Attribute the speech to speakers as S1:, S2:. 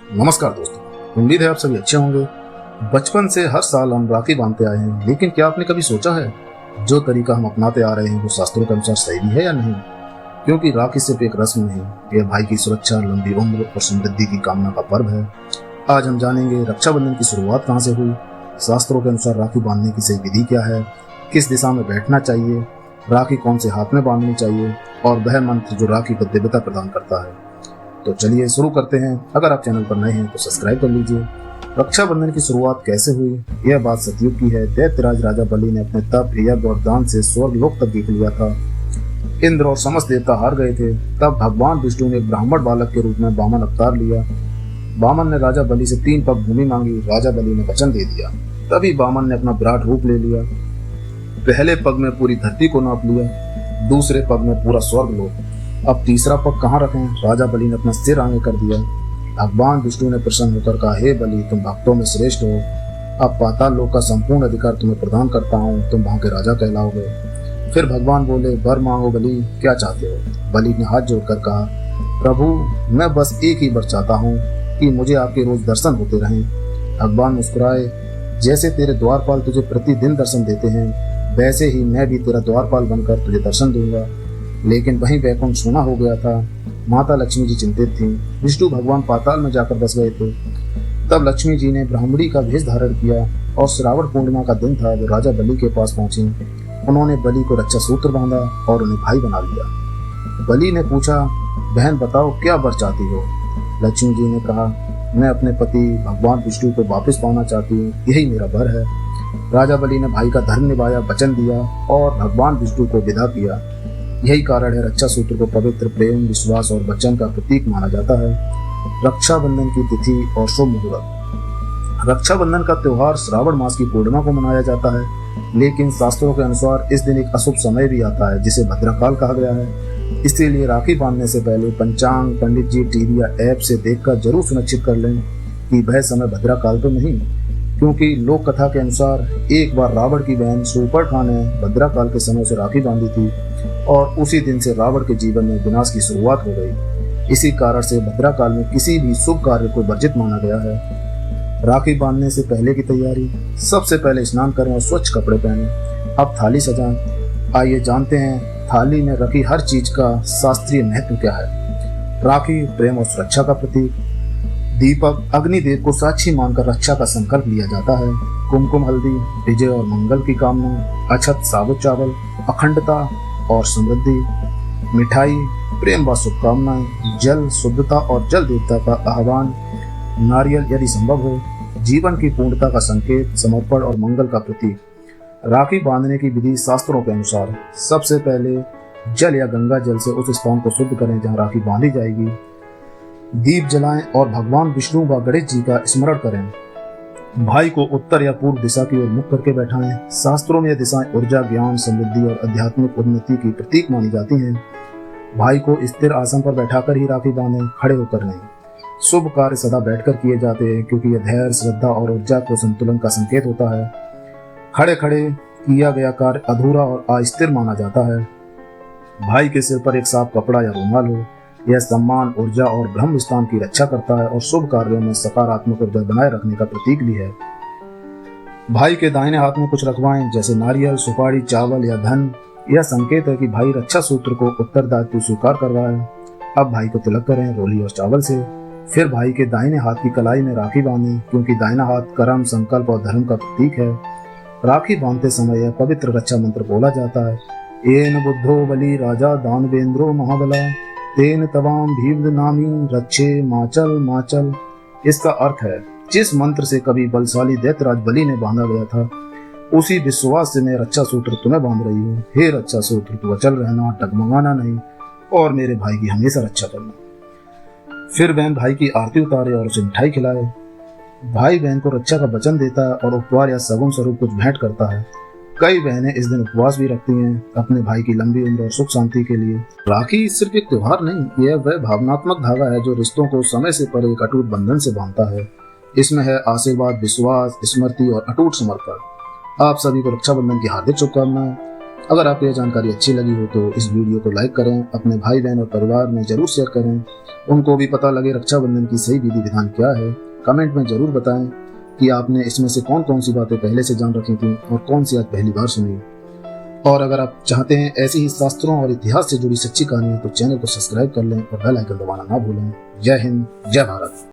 S1: नमस्कार दोस्तों, उम्मीद है आप सभी अच्छे होंगे। बचपन से हर साल हम राखी बांधते आए हैं, लेकिन क्या आपने कभी सोचा है जो तरीका हम अपनाते आ रहे हैं वो शास्त्रों के अनुसार सही भी है या नहीं? क्योंकि राखी सिर्फ एक रस्म नहीं, यह भाई की सुरक्षा, लंबी उम्र और समृद्धि की कामना का पर्व है। आज हम जानेंगे रक्षाबंधन की शुरुआत कहाँ से हुई, शास्त्रों के अनुसार राखी बांधने की सही विधि क्या है, किस दिशा में बैठना चाहिए, राखी कौन से हाथ में बांधनी चाहिए और वह मंत्र जो राखी को दिव्यता प्रदान करता है। तो चलिए शुरू करते हैं। अगर आप चैनल पर नए हैं तो सब्सक्राइब कर लीजिए। रक्षाबंधन की शुरुआत कैसे हुई? यह बात सतयुग की है। दैत्यराज राजा बलि ने अपने तप, यज्ञ और दान से स्वर्ग लोक तक जीत लिया था। इंद्र और समस्त देवता हार गए थे। तब भगवान विष्णु ने एक ब्राह्मण बालक के रूप में वामन अवतार लिया। वामन ने राजा बलि से 3 पग भूमि मांगी। राजा बलि ने वचन दे दिया। तभी वामन ने अपना विराट रूप ले लिया। पहले पग में पूरी धरती को नाप लिया, दूसरे पग में पूरा स्वर्ग लोक। अब तीसरा पग कहाँ रखें? राजा बलि ने अपना सिर आगे कर दिया। भगवान विष्णु ने प्रसन्न होकर कहा, हे बलि, तुम भक्तों में श्रेष्ठ हो। अब पाताल लोक का संपूर्ण अधिकार तुम्हें प्रदान करता हूँ, तुम वहां के राजा कहलाओगे। फिर भगवान बोले, वर मांगो बलि, क्या चाहते हो? बलि ने हाथ जोड़कर कहा, प्रभु, मैं बस एक ही वर चाहता हूँ कि मुझे आपके रोज दर्शन होते रहें। भगवान मुस्कुराए, जैसे तेरे द्वारपाल तुझे प्रतिदिन दर्शन देते हैं, वैसे ही मैं भी तेरा द्वारपाल बनकर तुझे दर्शन दूंगा। लेकिन वहीं वैकुंठ सोना हो गया था। माता लक्ष्मी जी चिंतित थीं। विष्णु भगवान पाताल में जाकर बस गए थे। तब लक्ष्मी जी ने ब्राह्मणी का भेष धारण किया और श्रावण पूर्णिमा का दिन था। वो राजा बलि के पास पहुंची। उन्होंने बलि को रक्षा सूत्र बांधा और उन्हें भाई बना लिया। बलि ने पूछा, बहन बताओ, क्या वर चाहती हो? लक्ष्मी जी ने कहा, मैं अपने पति भगवान विष्णु को वापस पाना चाहती हूँ, यही मेरा वर है। राजा बलि ने भाई का धर्म निभाया, वचन दिया और भगवान विष्णु को विदा किया। यही कारण है रक्षा सूत्र को पवित्र, प्रेम, विश्वास और वचन का प्रतीक माना जाता है। रक्षाबंधन की तिथि और शुभ मुहूर्त। रक्षाबंधन का त्योहार श्रावण मास की पूर्णिमा को मनाया जाता है, लेकिन शास्त्रों के अनुसार इस दिन एक अशुभ समय भी आता है जिसे भद्रकाल कहा गया है। इसीलिए राखी बांधने से पहले पंचांग, पंडित जी, टीवी या ऐप से देखकर जरूर सुनिश्चित कर लें कि वह समय भद्रकाल तो नहीं, क्योंकि लोक कथा के अनुसार एक बार रावण की बहन शूर्पणखा ने भद्रकाल के समय से राखी बांधी थी और उसी दिन से रावण के जीवन में विनाश की शुरुआत हो गई। इसी कारण से भद्रकाल में किसी भी शुभ कार्य को वर्जित माना गया है। राखी बांधने से पहले की तैयारी। सबसे पहले स्नान करें और स्वच्छ कपड़े पहनें। अब थाली सजाएं। आइए जानते हैं थाली में रखी हर चीज का शास्त्रीय महत्व क्या है। राखी प्रेम और सुरक्षा का प्रतीक। दीपक, अग्निदेव को साक्षी मानकर रक्षा का संकल्प लिया जाता है। कुमकुम, हल्दी, विजय और मंगल की कामना। अक्षत, साबुत चावल, अखंडता और समृद्धि। मिठाई, प्रेम व शुभकामनाएं। जल, शुद्धता और जल देवता का आह्वान। नारियल यदि संभव हो। जीवन की पूर्णता का संकेत, समर्पण और मंगल का प्रतीक। राखी बांधने की विधि शास्त्रों के अनुसार। सबसे पहले जल या गंगा जल से उस स्थान को शुद्ध करें जहाँ राखी बांधी जाएगी। दीप जलाएं और भगवान विष्णु व गणेश जी का स्मरण करें। भाई को उत्तर या पूर्व दिशा की ओर मुख करके बैठाएं। शास्त्रों में यह दिशाएं ऊर्जा, ज्ञान, समृद्धि और आध्यात्मिक उन्नति की प्रतीक मानी जाती हैं। भाई को स्थिर आसन पर बैठाकर ही राखी बांधें, खड़े होकर नहीं। शुभ कार्य सदा बैठकर किए जाते हैं क्योंकि यह धैर्य, श्रद्धा और ऊर्जा को संतुलन का संकेत होता है। खड़े खड़े किया गया कार्य अधूरा और अस्थिर माना जाता है। भाई के सिर पर एक साफ कपड़ा या रुमाल हो। यह सम्मान, ऊर्जा और ब्रह्म स्थान की रक्षा करता है और शुभ कार्यों में सकारात्मक ऊर्जा बनाए रखने का प्रतीक भी है। भाई के दाहिने हाथ में कुछ रखवाएं, जैसे नारियल, सुपारी, चावल या धन। यह संकेत है कि भाई रक्षा सूत्र को उत्तरदायित्व स्वीकार कर रहा है। अब भाई को तिलक करें रोली और चावल से। फिर भाई के दाहिने हाथ की कलाई में राखी बांधें, क्योंकि दाहिना हाथ कर्म, संकल्प और धर्म का प्रतीक है। राखी बांधते समय यह पवित्र रक्षा मंत्र बोला जाता है, येन बुद्धो बलि राजा दानवेंद्रो महाबला तेन तवाम भीम नामी रक्षे माचल माचल। इसका अर्थ है, जिस मंत्र से कभी बलशाली दैत्यराज बलि ने बांधा गया था, उसी विश्वास से मैं रक्षा सूत्र तुम्हें बांध रही हूँ। हे रक्षा सूत्र, तू अचल रहना, डगमगाना नहीं और मेरे भाई की हमेशा रक्षा करना। फिर बहन भाई की आरती उतारे और उसे मिठाई खिलाए। भाई बहन को रक्षा का वचन देता है और उपहार या सगुन स्वरूप कुछ भेंट करता है। कई बहनें इस दिन उपवास भी रखती हैं अपने भाई की लंबी उम्र और सुख शांति के लिए। राखी सिर्फ एक त्योहार नहीं, यह वह भावनात्मक धागा है जो रिश्तों को समय से परे एक अटूट बंधन से बांधता है। इसमें है आशीर्वाद, विश्वास, स्मृति और अटूट समर्पण। आप सभी को रक्षाबंधन की हार्दिक शुभकामनाएं। अगर आपको यह जानकारी अच्छी लगी हो तो इस वीडियो को लाइक करें, अपने भाई बहन और परिवार में जरूर शेयर करें, उनको भी पता लगे रक्षाबंधन की सही विधि विधान क्या है। कमेंट में जरूर बताएं कि आपने इसमें से कौन कौन सी बातें पहले से जान रखी थी और कौन सी आज पहली बार सुनी। और अगर आप चाहते हैं ऐसी ही शास्त्रों और इतिहास से जुड़ी सच्ची कहानियां तो चैनल को सब्सक्राइब कर लें और बेल आइकन दबाना ना भूलें। जय हिंद, जय भारत।